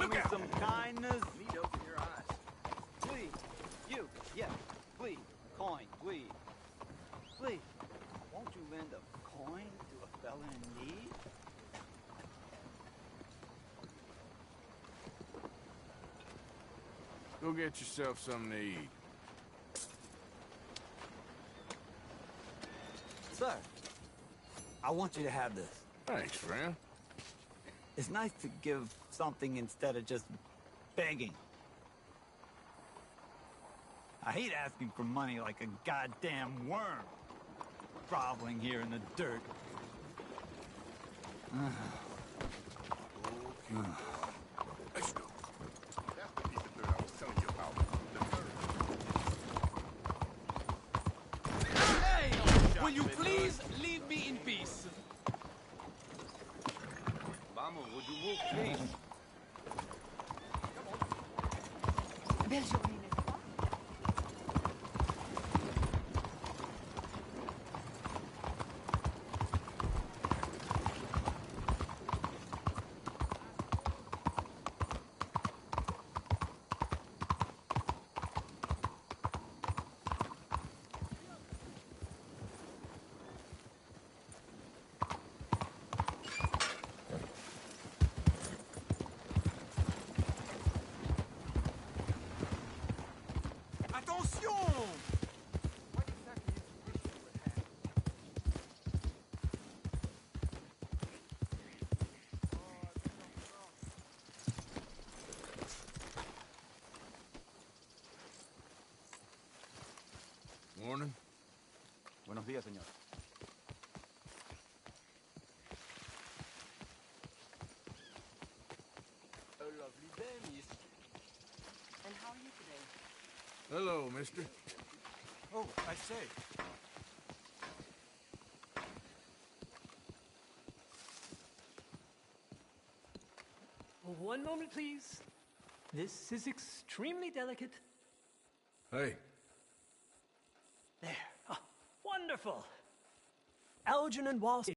Show me some kindness. Need open your eyes. Please. You. Yes. Please. Coin. Please. Please. Won't you lend a coin to a fella in need? Go get yourself something to eat. Sir, I want you to have this. Thanks, friend. It's nice to give something instead of just begging. I hate asking for money like a goddamn worm, groveling here in the dirt. Let's go. That's the piece of dirt I was telling you about. The dirt. Hey! Will you please leave me in peace? Vamos, would you move, please? Belle journée, n'est-ce pas? Attention! Morning. Buenos días, señor. A lovely day, miss. And how are you today? Hello, mister. Oh, I say. One moment, please. This is extremely delicate. Hey. There. Ah, wonderful. Algernon Wasp.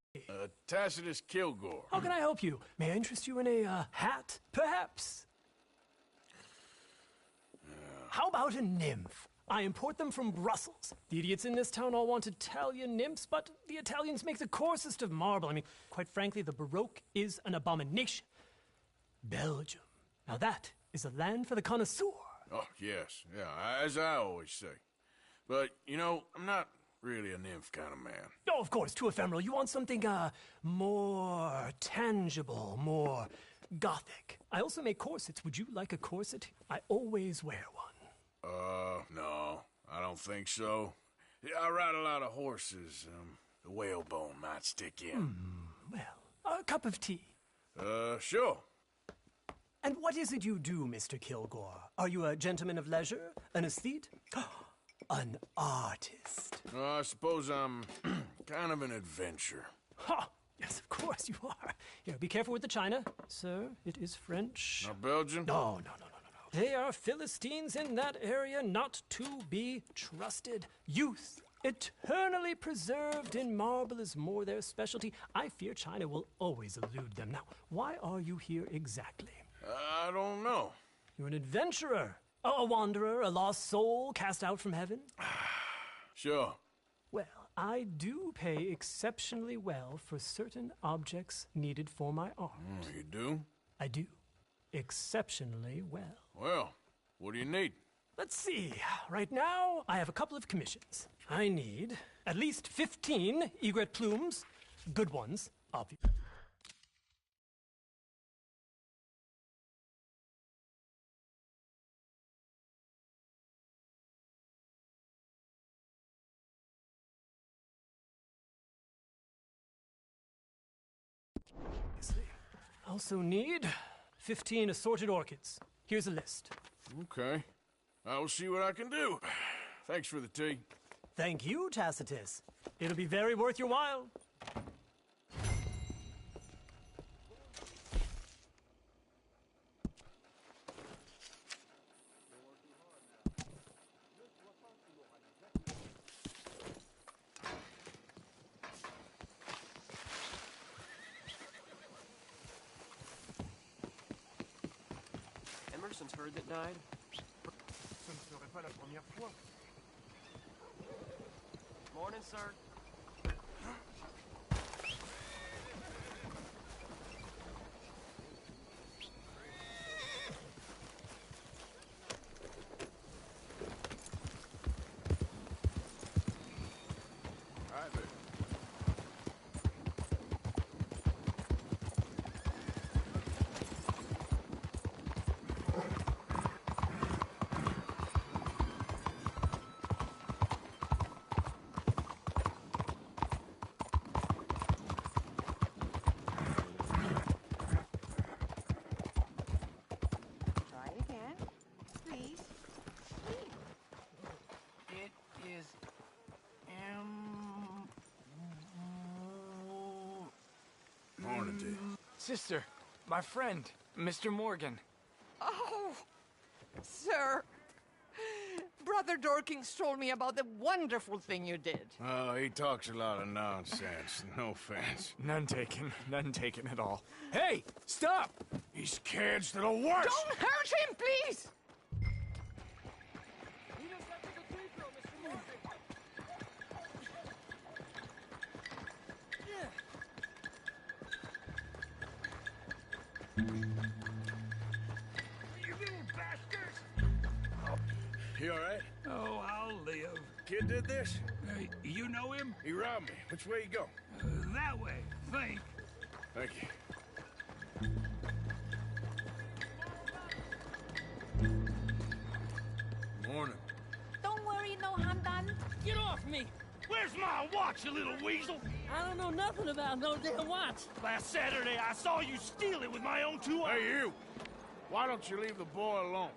Tacitus Kilgore. How can I help you? May I interest you in a hat, perhaps? How about a nymph? I import them from Brussels. The idiots in this town all want Italian nymphs, but the Italians make the coarsest of marble. I mean, quite frankly, the Baroque is an abomination. Belgium. Now that is a land for the connoisseur. Oh, yes. Yeah, as I always say. But, you know, I'm not really a nymph kind of man. Oh, of course, too ephemeral. You want something, more tangible, more gothic. I also make corsets. Would you like a corset? I always wear one. No, I don't think so. Yeah, I ride a lot of horses. The whalebone might stick in. Well, a cup of tea. Sure. And what is it you do, Mr. Kilgore? Are you a gentleman of leisure? An aesthete? An artist? I suppose I'm kind of an adventurer. Ha! Yes, of course you are. Here, be careful with the china. Sir, it is French. Not Belgian? No. They are Philistines in that area, not to be trusted. Youth, eternally preserved in marble, is more their specialty. I fear China will always elude them. Now, why are you here exactly? I don't know. You're an adventurer, a wanderer, a lost soul cast out from heaven? Sure. Well, I do pay exceptionally well for certain objects needed for my art. You do? I do. Exceptionally well. Well, what do you need? Let's see. Right now, I have a couple of commissions. I need at least 15 egret plumes. Good ones, obviously. I also need 15 assorted orchids. Here's a list. Okay. I will see what I can do. Thanks for the tea. Thank you, Tacitus. It'll be very worth your while. person's herd that died? Ce ne serait pas la première fois. Morning, sir. All right, then. Try again. Please. It is Morning, dude. Sister, my friend, Mr. Morgan. Oh, sir. Brother Dorkins told me about the wonderful thing you did. Oh, he talks a lot of nonsense. No offense. None taken at all. Hey, stop! These kids, they're the worst! Don't hurt him, please! You little bastards! You all right? Oh, I'll live. Kid did this? You know him? He robbed me. Which way you go? That way, think. Thank you. Morning. Don't worry, no harm done. Get off me! Where's my watch, you little weasel? I don't know nothing about no damn watch. Last Saturday, I saw you steal it with my own 2 eyes. Hey, you! Why don't you leave the boy alone?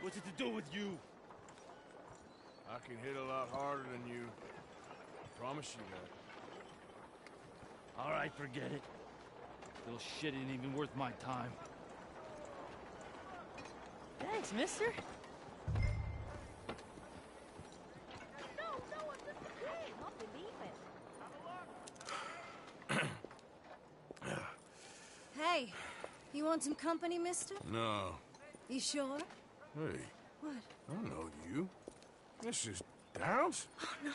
What's it to do with you? I can hit a lot harder than you. Promise you that. All right, forget it. Little shit ain't even worth my time. Thanks, mister. Hey, you want some company, mister? No. You sure? Hey, What? I don't know you. This is Downs? Oh, no.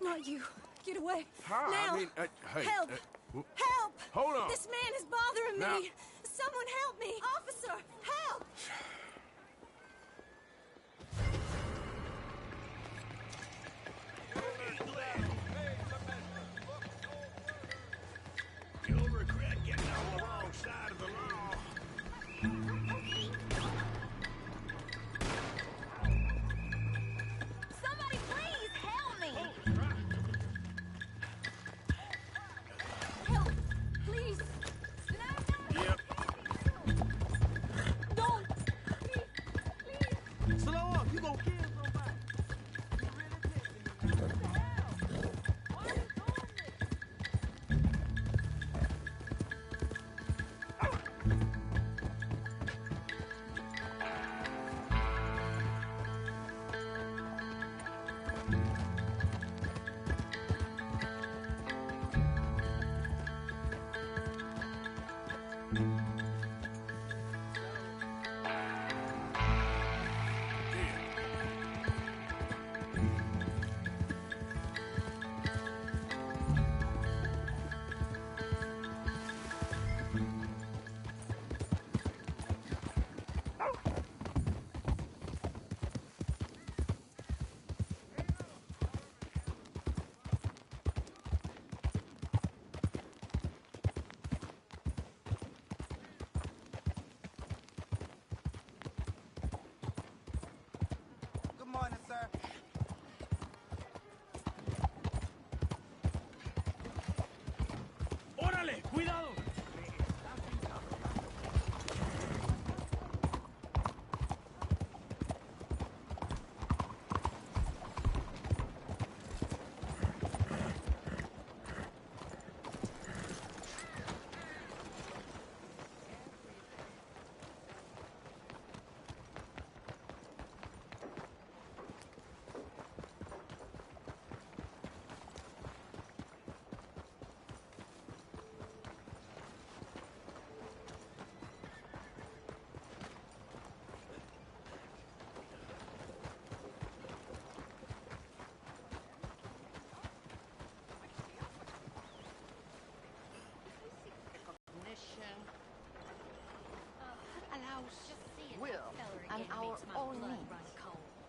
Not you. Get away. How? Now. I mean, hey. Help! w- Help! Hold on. This man is bothering Now- me. Someone help me. Officer, help! You'll regret getting on the wrong side of the law. Somebody please help me! Help! Please! Yep. Don't! Please! Slow up, you gonna kill somebody.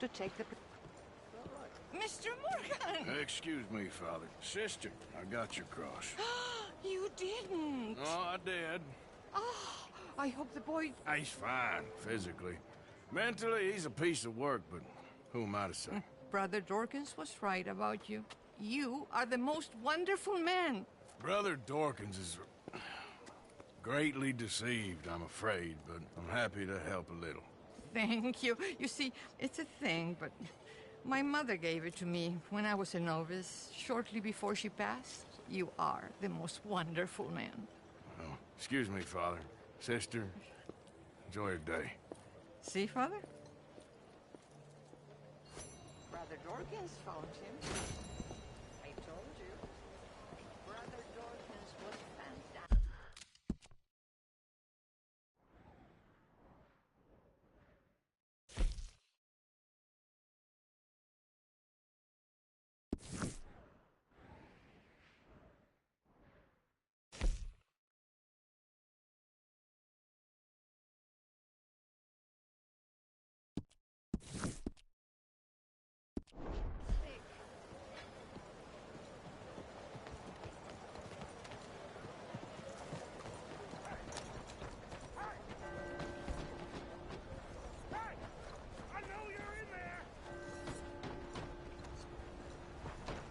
to take the... Mr. Morgan! Excuse me, Father. Sister, I got your cross. You didn't! Oh, I did. Oh, I hope the boy... He's fine, physically. Mentally, he's a piece of work, but who am I to say? Brother Dorkins was right about you. You are the most wonderful man. Brother Dorkins is greatly deceived, I'm afraid, but I'm happy to help a little. Thank you. You see, it's a thing, but my mother gave it to me when I was a novice, shortly before she passed. You are the most wonderful man. Well, excuse me, Father. Sister, enjoy your day. See, Father? Brother Dorkins found him. I told you. Brother Dorkins was fantastic.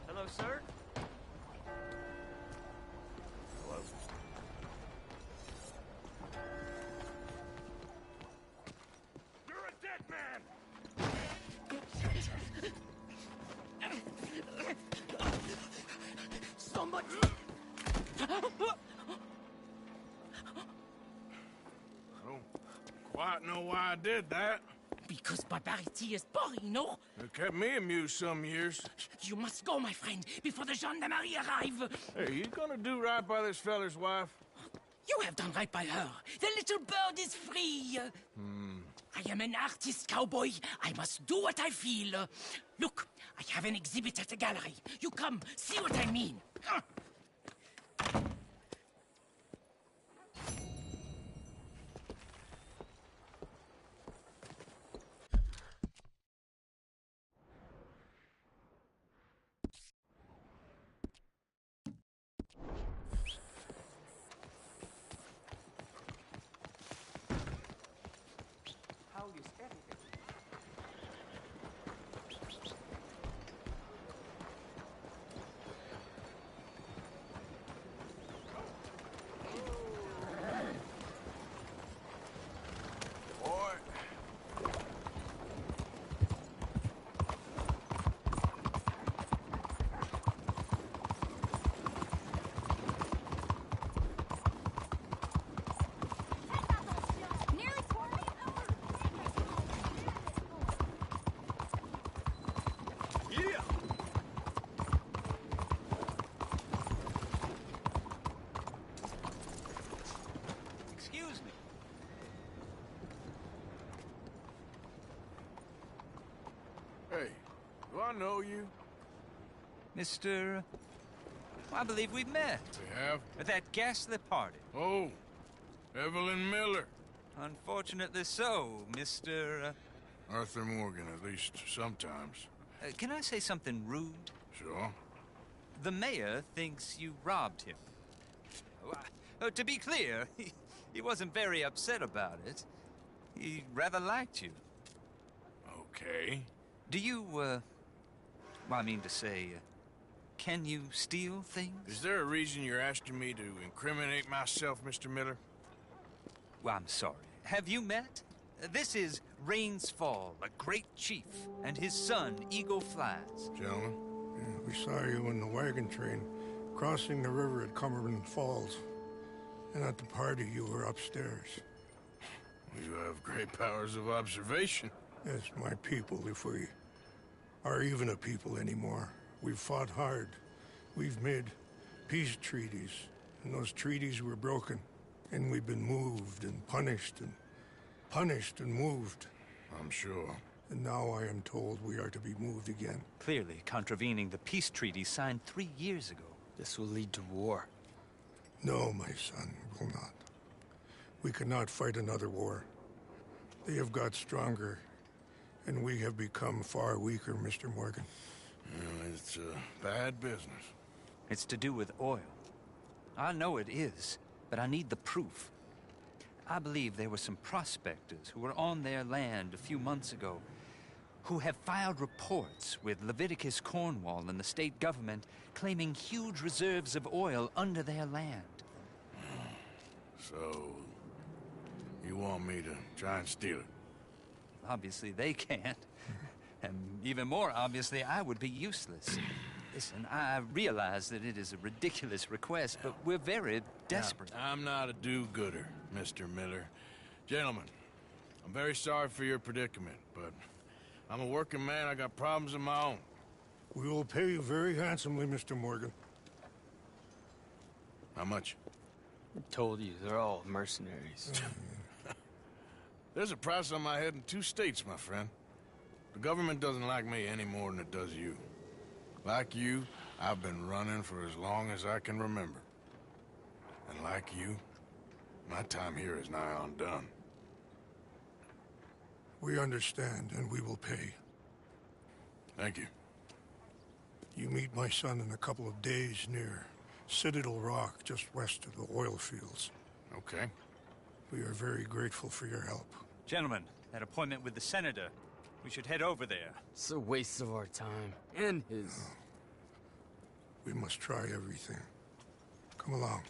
Hello, sir. Hello. You're a dead man! Somebody! I don't quite know why I did that. Because barbarity is boring, no? It kept me amused some years. You must go, my friend, before the gendarmerie arrive. Hey, you gonna do right by this feller's wife? You have done right by her. The little bird is free. I am an artist, cowboy. I must do what I feel. Look, I have an exhibit at the gallery. You come, see what I mean. How is everything? Boy. Nearly 4 Yeah! Excuse me. Hey, do I know you? Mr. I believe we met We have? at that ghastly party. Oh, Evelyn Miller. Unfortunately so, Mr. Arthur Morgan, at least sometimes. Can I say something rude? Sure. The mayor thinks you robbed him. To be clear, he wasn't very upset about it. He rather liked you. Okay. Do you, well, I mean to say, can you steal things? Is there a reason you're asking me to incriminate myself, Mr. Miller? Well, I'm sorry. Have you met? This is Rains Fall, a great chief, and his son, Eagle Flies. Gentlemen? Yeah, we saw you in the wagon train crossing the river at Cumberland Falls. And at the party, you were upstairs. You have great powers of observation. Yes, my people, if we are even a people anymore. We've fought hard. We've made peace treaties, and those treaties were broken. And we've been moved and punished and moved. I'm sure. And now I am told we are to be moved again. Clearly contravening the peace treaty signed 3 years ago. This will lead to war. No, my son, will not. We cannot fight another war. They have got stronger, And we have become far weaker, Mr. Morgan. It's bad business. It's to do with oil. I know it is, but I need the proof. I believe there were some prospectors who were on their land a few months ago who have filed reports with Leviticus Cornwall and the state government claiming huge reserves of oil under their land. So, you want me to try and steal it? Obviously they can't. And even more obviously, I would be useless. Listen, I realize that it is a ridiculous request, but we're very desperate. Now, I'm not a do-gooder, Mr. Miller. Gentlemen, I'm very sorry for your predicament, but I'm a working man. I got problems of my own. We will pay you very handsomely, Mr. Morgan. How much? I told you, they're all mercenaries. There's a price on my head in 2 states, my friend. The government doesn't like me any more than it does you. Like you, I've been running for as long as I can remember. And like you, my time here is nigh undone. We understand, and we will pay. Thank you. You meet my son in a couple of days near Citadel Rock, just west of the oil fields. Okay. We are very grateful for your help. Gentlemen, that appointment with the senator, we should head over there. It's a waste of our time, and his. We must try everything. Come along.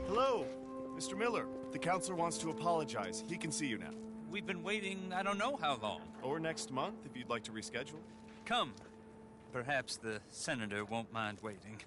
Hello, Mr. Miller. The counselor wants to apologize. He can see you now. We've been waiting I don't know how long. Or next month, if you'd like to reschedule. Come. Perhaps the senator won't mind waiting.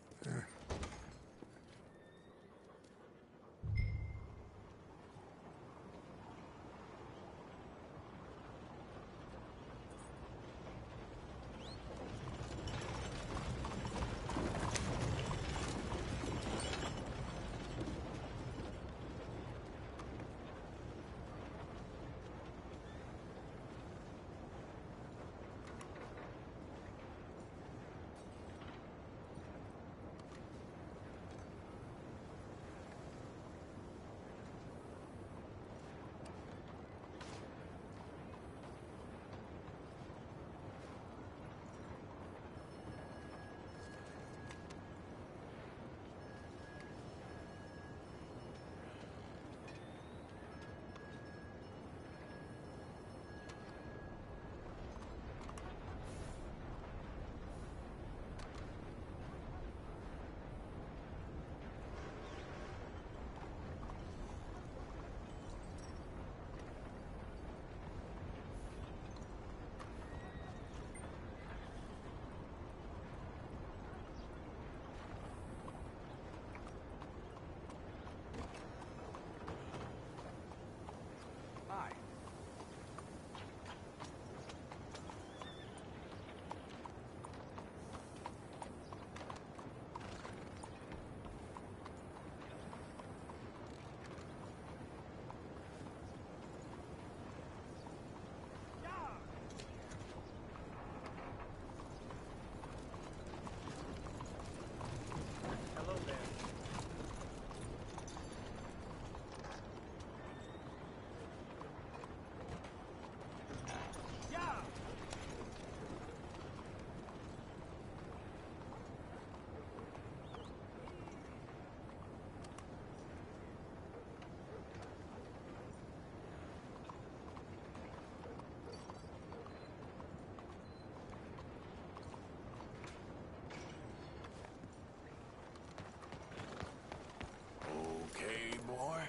Okay, boy.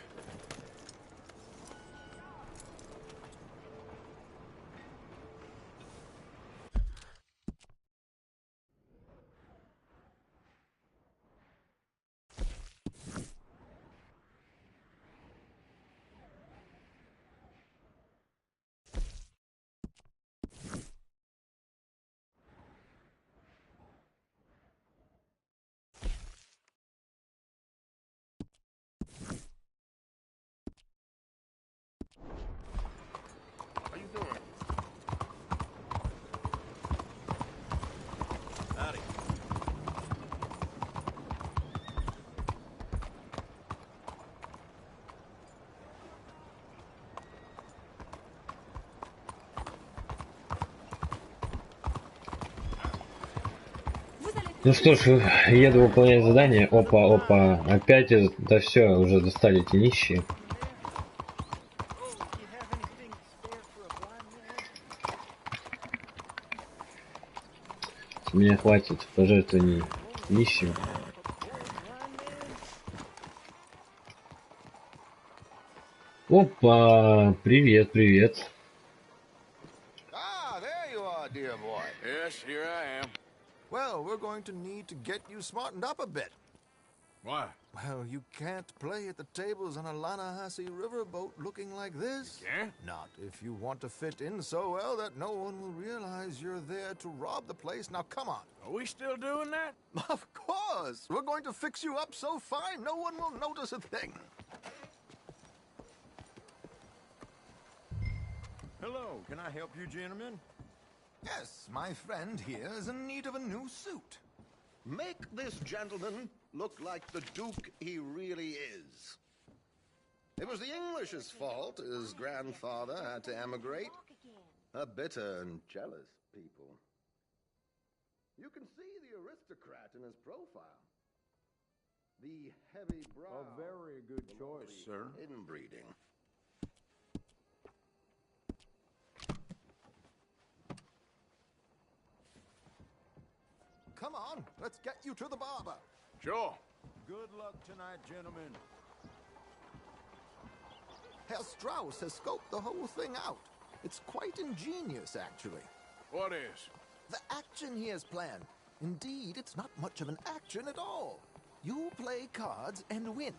How you doing? Howdy. Ну что ж, еду выполнять задание. Опа, опа. Опять, да все, уже достали эти нищие. С меня хватит пожертвований нищим. Опа, привет, привет. Ah, there you are, dear boy. Yes, here I am. Well, we're going to need to get you smartened up a bit. Why? Well, you can't play at the tables on a Lanahasi riverboat looking like this. You can't? Not if you want to fit in so well that no one will realize you're there to rob the place. Now, come on. Are we still doing that? Of course. We're going to fix you up so fine no one will notice a thing. Hello, can I help you, gentlemen? Yes, my friend here is in need of a new suit. Make this gentleman look like the Duke he really is. It was the English's fault his grandfather had to emigrate. A bitter and jealous people. You can see the aristocrat in his profile. The heavy brow. A very good choice, sir. Inbreeding. Come on, let's get you to the barber. Sure. Good luck tonight, gentlemen. Herr Strauss has scoped the whole thing out. It's quite ingenious, actually. What is? The action he has planned. Indeed, it's not much of an action at all. You play cards and win.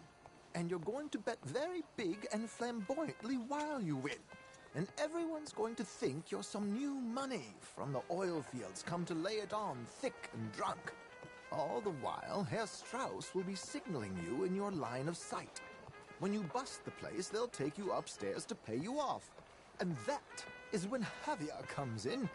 And you're going to bet very big and flamboyantly while you win. And everyone's going to think you're some new money from the oil fields come to lay it on thick and drunk. All the while, Herr Strauss will be signaling you in your line of sight. When you bust the place, they'll take you upstairs to pay you off. And that is when Javier comes in,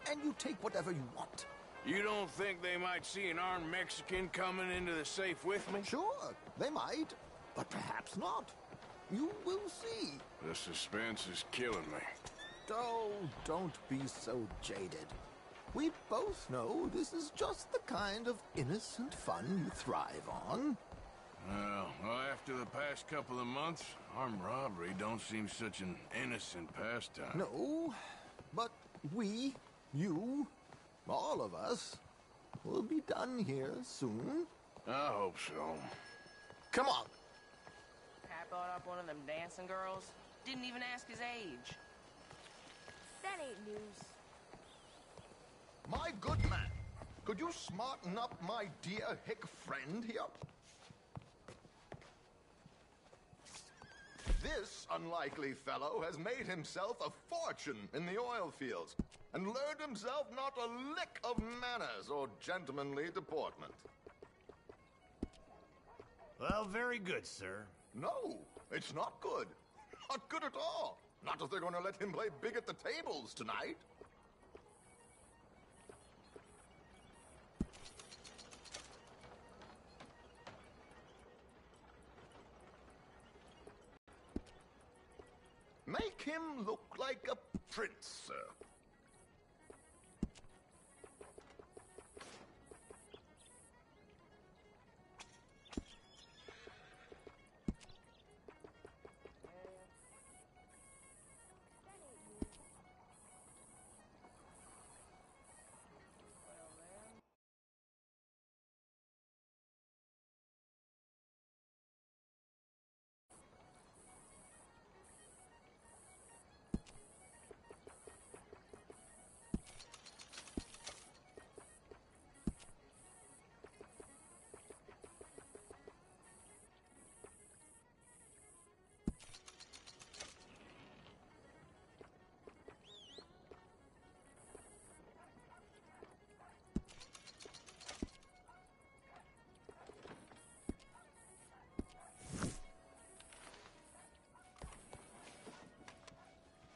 and you take whatever you want. You don't think they might see an armed Mexican coming into the safe with me? Sure, they might, but perhaps not. You will see. The suspense is killing me. Oh, don't be so jaded. We both know this is just the kind of innocent fun you thrive on. Well, after the past couple of months, armed robbery don't seem such an innocent pastime. No, but we, you, all of us, will be done here soon. I hope so. Come on. I brought up one of them dancing girls. Didn't even ask his age. That ain't news. My good man, could you smarten up my dear hick friend here? This unlikely fellow has made himself a fortune in the oil fields and learned himself not a lick of manners or gentlemanly deportment. Well, very good, sir. No, it's not good. Not good at all. Not if they're going to let him play big at the tables tonight. Make him look like a prince, sir.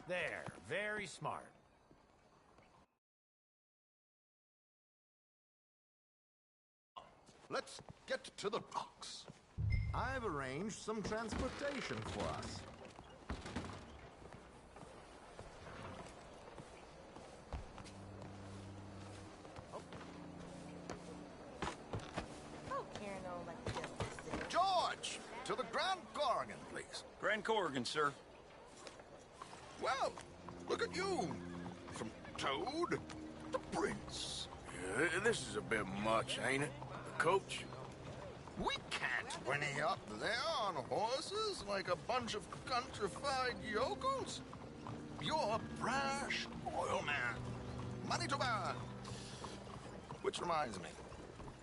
There, very smart. Let's get to the docks. I've arranged some transportation for us. To the Grand Corrigan, please. Grand Corrigan, sir. Well, look at you. From Toad to Prince. Yeah, this is a bit much, ain't it? The coach? We can't whinny up there on horses like a bunch of countrified yokels. You're a brash oil man. Money to burn. Which reminds me,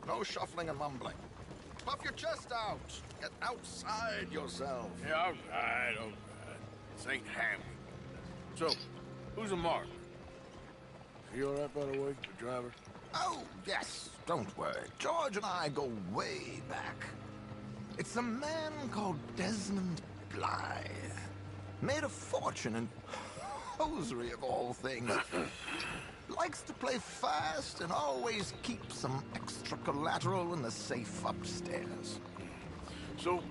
no shuffling and mumbling. Puff your chest out. Get outside yourself. Yeah, all right. This ain't Hamlet. So, who's a mark? You all right, by the way, the driver? Oh, yes. Don't worry. George and I go way back. It's a man called Desmond Blythe. Made a fortune in hosiery of all things. Likes to play fast and always keeps some extra collateral in the safe upstairs. So,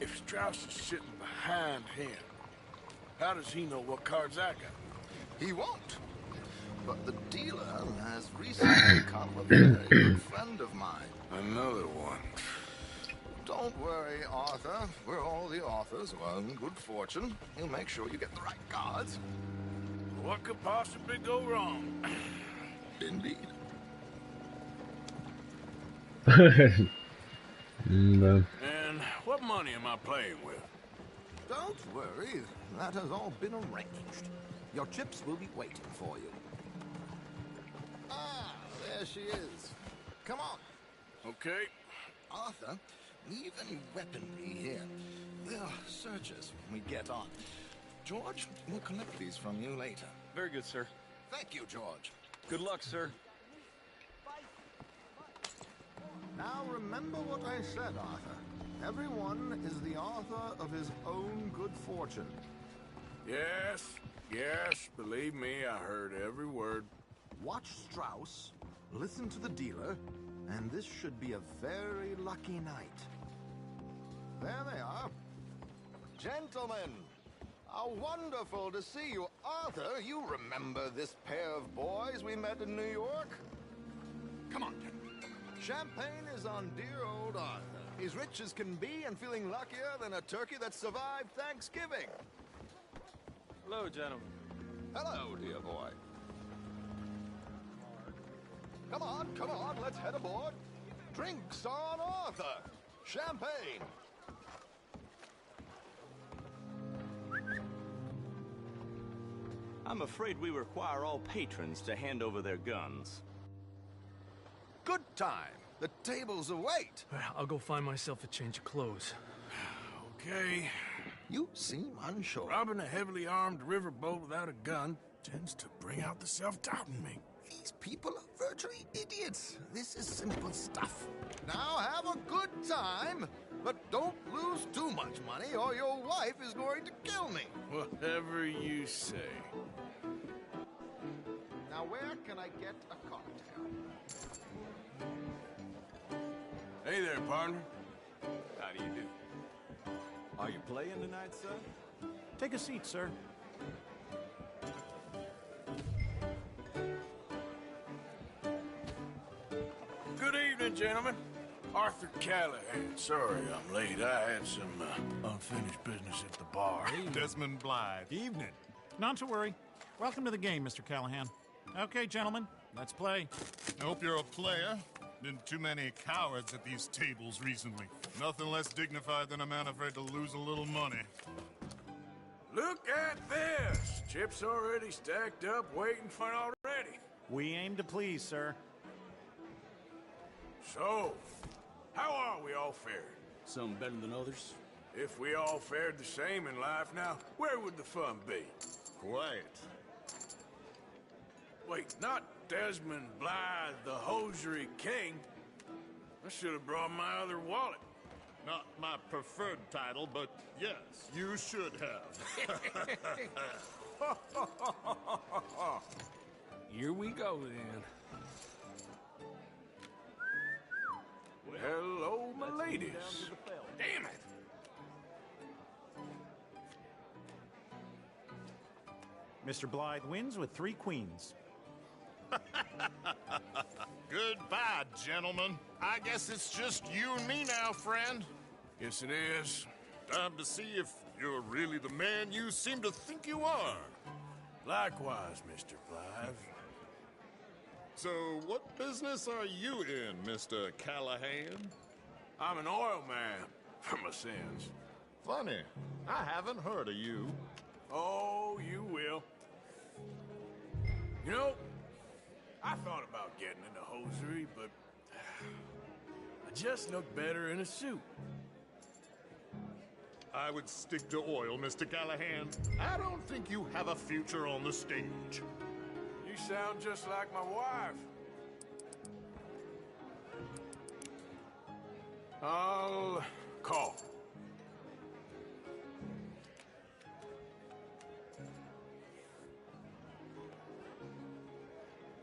if Strauss is sitting behind him, how does he know what cards I got? He won't. But the dealer has recently become a very good friend of mine. Another one. Don't worry, Arthur. We're all the authors of our good fortune. He'll make sure you get the right cards. What could possibly go wrong? Indeed. And what money am I playing with? Don't worry. That has all been arranged. Your chips will be waiting for you. Ah, there she is. Come on. Okay. Arthur, leave any weaponry here. They'll search us when we get on. George, we'll collect these from you later. Very good, sir. Thank you, George. Good luck, sir. Now remember what I said, Arthur. Everyone is the author of his own good fortune. Yes, believe me, I heard every word. Watch Strauss, listen to the dealer, and this should be a very lucky night. There they are. Gentlemen, how wonderful to see you. Arthur, you remember this pair of boys we met in New York? Come on, champagne is on dear old Arthur. He's rich as can be and feeling luckier than a turkey that survived Thanksgiving. Hello, gentlemen. Hello, dear boy. Come on, let's head aboard. Drinks on Arthur. Champagne. I'm afraid we require all patrons to hand over their guns. Good time. The tables await. I'll go find myself a change of clothes. Okay. You seem unsure. Robbing a heavily armed riverboat without a gun tends to bring out the self-doubt in me. These people are virtually idiots. This is simple stuff. Now have a good time, but don't lose too much money or your wife is going to kill me. Whatever you say. Now where can I get a cocktail? Hey there, partner. How do you do? Are you playing tonight, sir? Take a seat, sir. Good evening, gentlemen. Arthur Callahan. Sorry I'm late. I had some unfinished business at the bar. Desmond Blythe. Evening. Not to worry. Welcome to the game, Mr. Callahan. Okay, gentlemen, let's play. I hope you're a player. Been too many cowards at these tables recently. Nothing less dignified than a man afraid to lose a little money. Look at this. Chips already stacked up, waiting for it already. We aim to please, sir. So, how are we all fared? Some better than others. If we all fared the same in life now, where would the fun be? Quiet. Wait, not Desmond Blythe, the hosiery king. I should have brought my other wallet. Not my preferred title, but yes, you should have. Here we go, then. Well, hello, my ladies. Damn it. Mr. Blythe wins with 3 queens. Goodbye, gentlemen. I guess it's just you and me now, friend. Yes, it is. Time to see if you're really the man you seem to think you are. Likewise, Mr. Blythe. So, what business are you in, Mr. Callahan? I'm an oil man, for my sins. Funny, I haven't heard of you. Oh, you will. You know, I thought about getting into hosiery, but I just look better in a suit. I would stick to oil, Mr. Callahan. I don't think you have a future on the stage. You sound just like my wife. I'll call.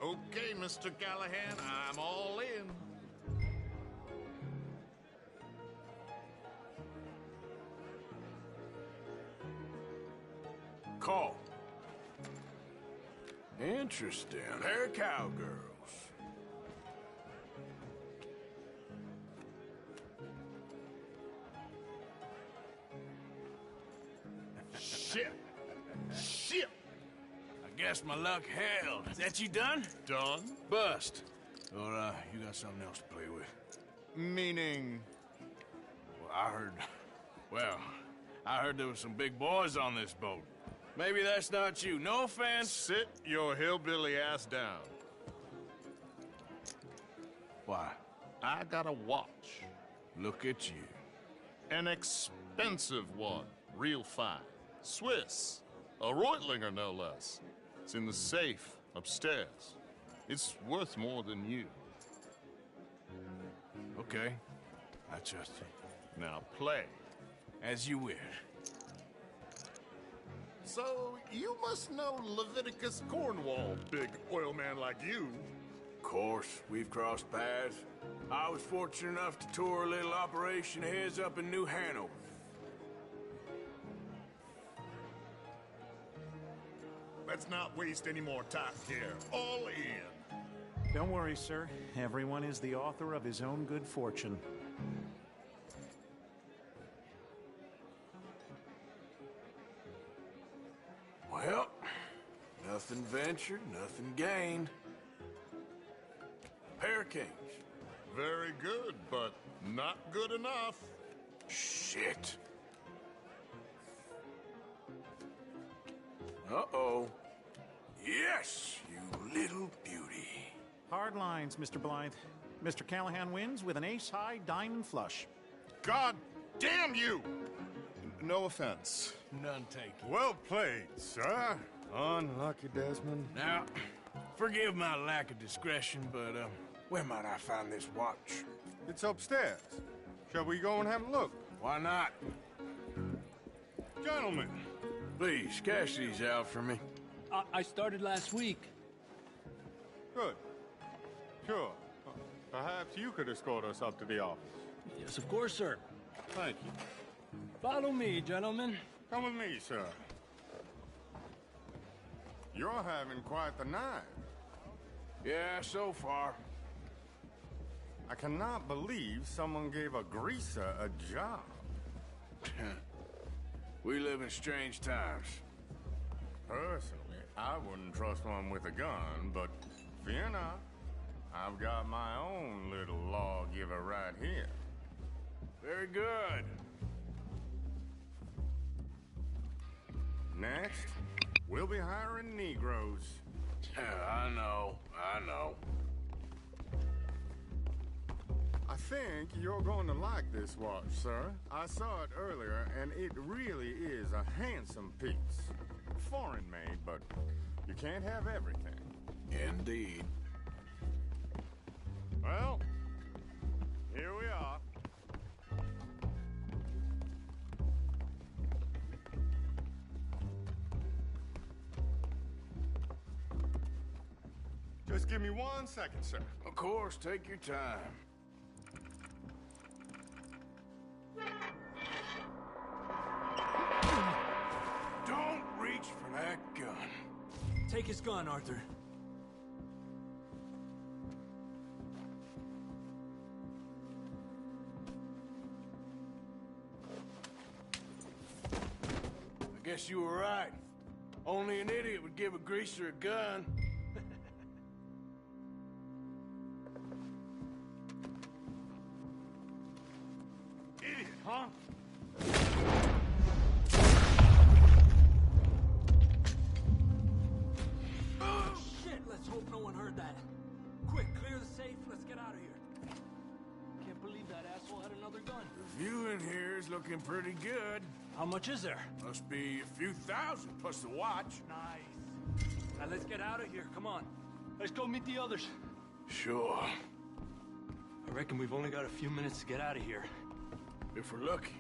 Okay, Mr. Callahan, I'm all in. Call. Interesting. They're cowgirls. Shit. Shit. I guess my luck held. Is that you done? Done? Bust. Or, you got something else to play with? Meaning? Well, I heard there was some big boys on this boat. Maybe that's not you. No offense. Sit your hillbilly ass down. Why? I got a watch. Look at you. An expensive one. Real fine. Swiss. A Reutlinger, no less. It's in the safe upstairs. It's worth more than you. Okay. I trust you. Now play. As you wish. So, you must know Leviticus Cornwall, big oil man like you. Of course, we've crossed paths. I was fortunate enough to tour a little operation of his up in New Hanover. Let's not waste any more time here. All in. Don't worry, sir. Everyone is the author of his own good fortune. Well, nothing ventured, nothing gained. Pair of kings. Very good, but not good enough. Shit. Uh-oh. Yes, you little beauty. Hard lines, Mr. Blythe. Mr. Callahan wins with an ace-high diamond flush. God damn you! No offense. None taken. Well played, sir. Unlucky, Desmond. Now, forgive my lack of discretion, but, where might I find this watch? It's upstairs. Shall we go and have a look? Why not? Gentlemen. Please, cash these out for me. I started last week. Good. Sure. Perhaps you could escort us up to the office. Yes, of course, sir. Thank you. Follow me, gentlemen. Come with me, sir. You're having quite the night. Yeah, so far. I cannot believe someone gave a greaser a job. We live in strange times. Personally, I wouldn't trust one with a gun, but fear not. I've got my own little lawgiver right here. Very good. Next, we'll be hiring Negroes. I know. I think you're going to like this watch, sir. I saw it earlier, and it really is a handsome piece. Foreign made, but you can't have everything. Indeed. Well, here we are. Just give me 1 second, sir. Of course, take your time. Don't reach for that gun. Take his gun, Arthur. Guess you were right. Only an idiot would give a greaser a gun. Idiot, huh? Shit, let's hope no one heard that. Quick, clear the safe. Let's get out of here. Can't believe that asshole had another gun. The view in here is looking pretty good. How much is there? Must be a few thousand plus the watch. Nice. Now let's get out of here. Come on. Let's go meet the others. Sure. I reckon we've only got a few minutes to get out of here. If we're lucky.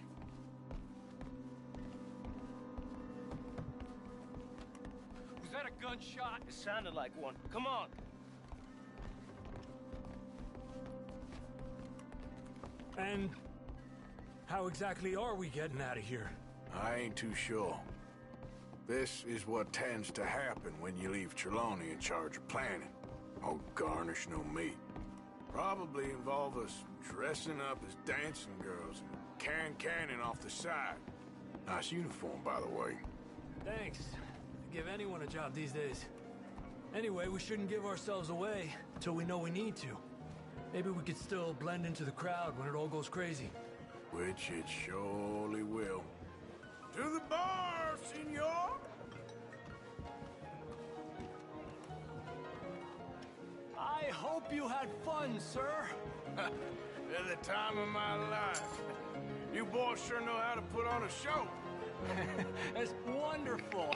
Was that a gunshot? It sounded like one. Come on. And how exactly are we getting out of here? I ain't too sure. This is what tends to happen when you leave Trelawney in charge of planning. Oh, garnish no meat. Probably involve us dressing up as dancing girls and cannon off the side. Nice uniform, by the way. Thanks. Give anyone a job these days. Anyway, we shouldn't give ourselves away until we know we need to. Maybe we could still blend into the crowd when it all goes crazy. Which it surely will. To the bar, senor! I hope you had fun, sir. At the time of my life. You boys sure know how to put on a show. That's wonderful.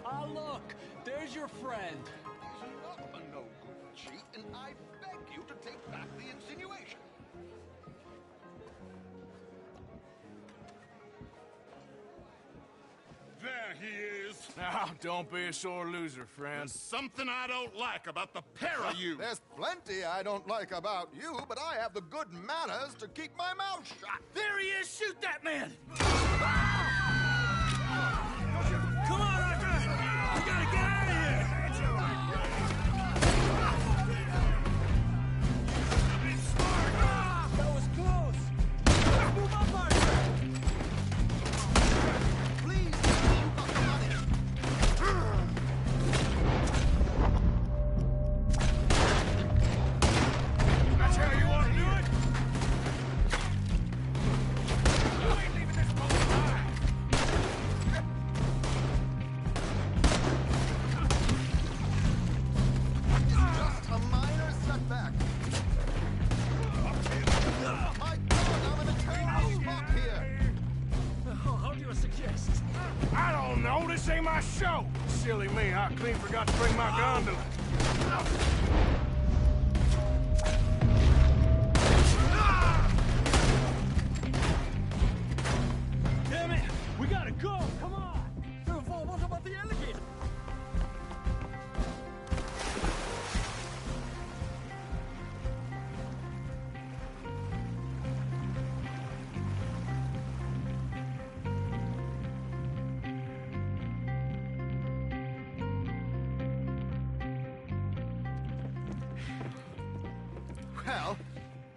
Ah, look, there's your friend. He's not a no-good cheat, and I beg you to take back the insinuation. There he is. Now, don't be a sore loser, friend. There's something I don't like about the pair of you. There's plenty I don't like about you, but I have the good manners to keep my mouth shut. There he is! Shoot that man! Come on, Arthur! We gotta get out of here! That was close! Let's move up, Arthur! Please, you've got the money. That's how you want to do it? You ain't leaving this boat alive. It's just a minor setback. My God, I'm in a terrible spot here. How do you suggest? I don't know. This ain't my show. Silly me, I clean forgot to bring my gondola. Damn it! We gotta go! Come on! What about the alligator? Well,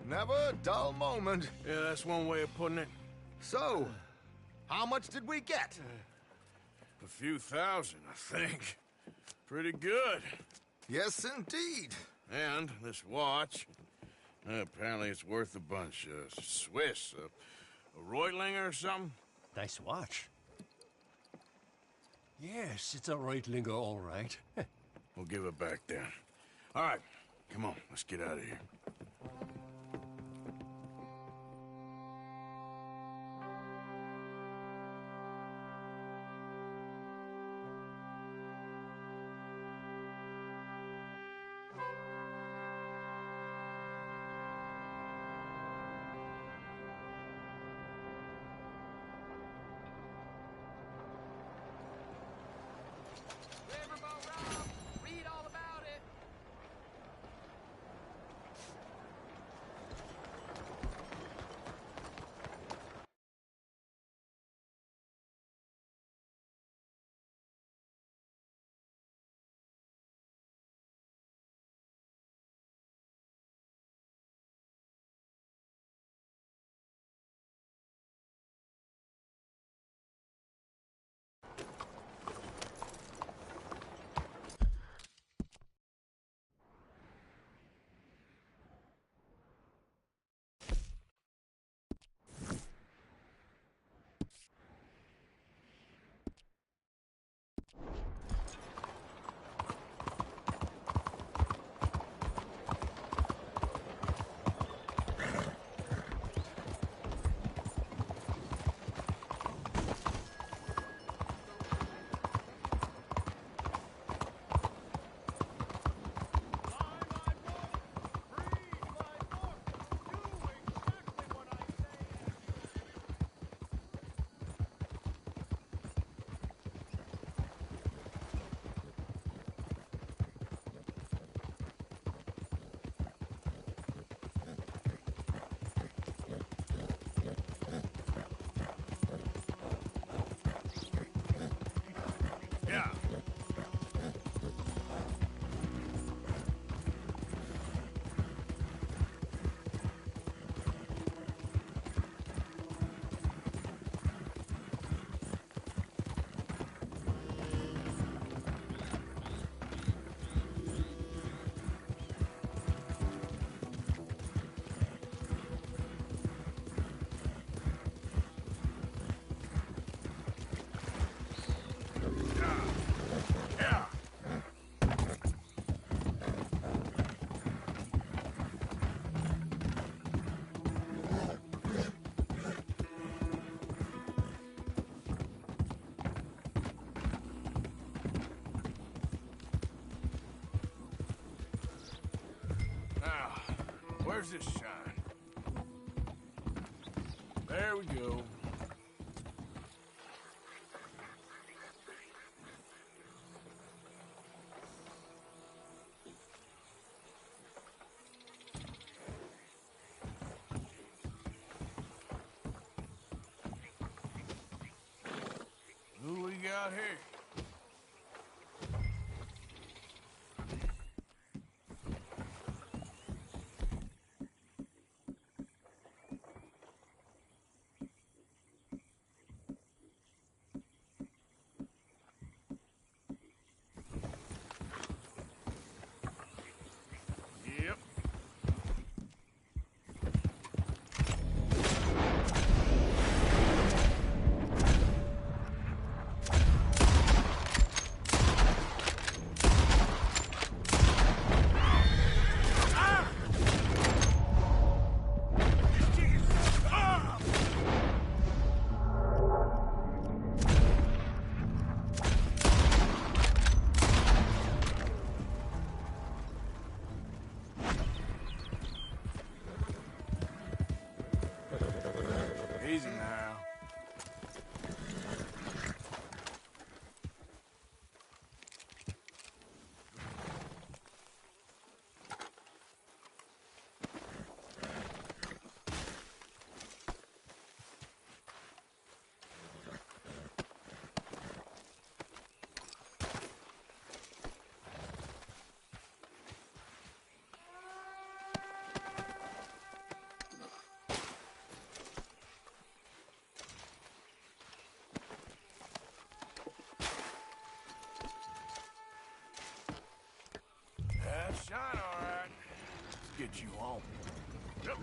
never a dull moment. Yeah, that's one way of putting it. So, how much did we get? A few thousand, I think. Pretty good. Yes, indeed. And this watch, apparently it's worth a bunch. Swiss, a Reutlinger or something? Nice watch. Yes, it's a Reutlinger, all right. We'll give it back then. All right, come on, let's get out of here. Riverboat Rob, read all about it. Where's this shine? There we go. Who we got here? Yep. Easy now. Shine all right. Let's get you home. Yep.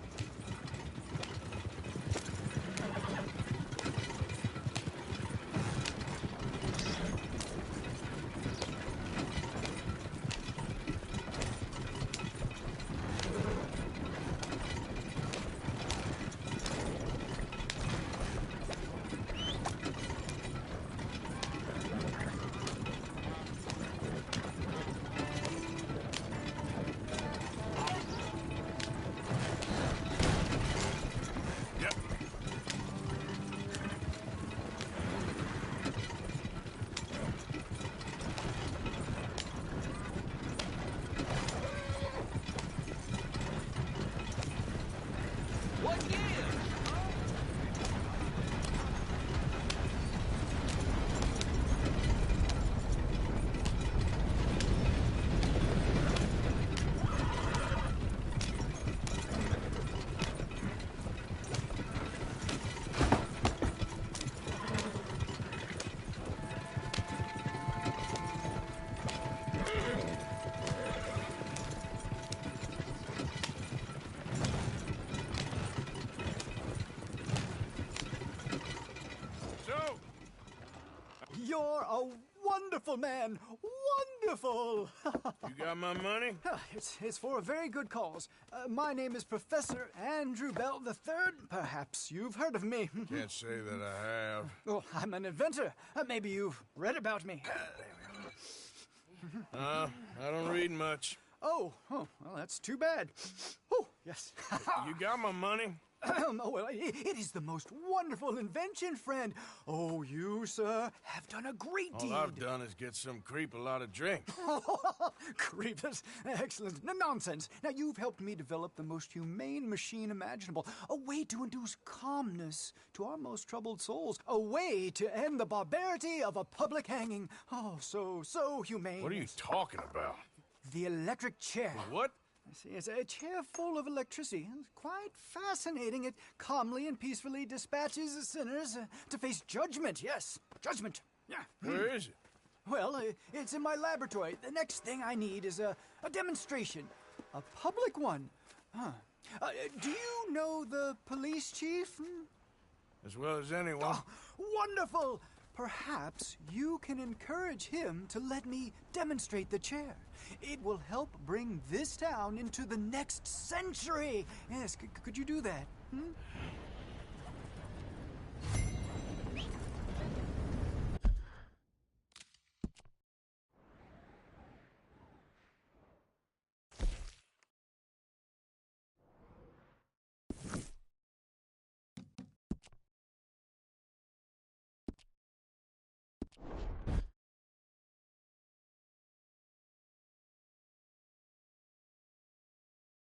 You're a wonderful man. Wonderful. You got my money? It's for a very good cause. My name is Professor Andrew Bell III. Perhaps you've heard of me. Can't say that I have. Oh, I'm an inventor. Maybe you've read about me. I don't read much. Oh, well, that's too bad. Oh, yes. You got my money? Oh, well, it is the most wonderful invention, friend. Oh, you, sir, have done a great deed. All I've done is get some creep a lot of drink. Creep, that's excellent. No, nonsense. Now, you've helped me develop the most humane machine imaginable. A way to induce calmness to our most troubled souls. A way to end the barbarity of a public hanging. Oh, so humane. What are you talking about? The electric chair. What? See, it's a chair full of electricity. It's quite fascinating. It calmly and peacefully dispatches sinners to face judgment. Yes, judgment. Yeah. Where is it? Well, it's in my laboratory. The next thing I need is a demonstration. A public one. Huh. Do you know the police chief? As well as anyone. Oh, wonderful! Perhaps you can encourage him to let me demonstrate the chair. It will help bring this town into the next century. Yes, could you do that?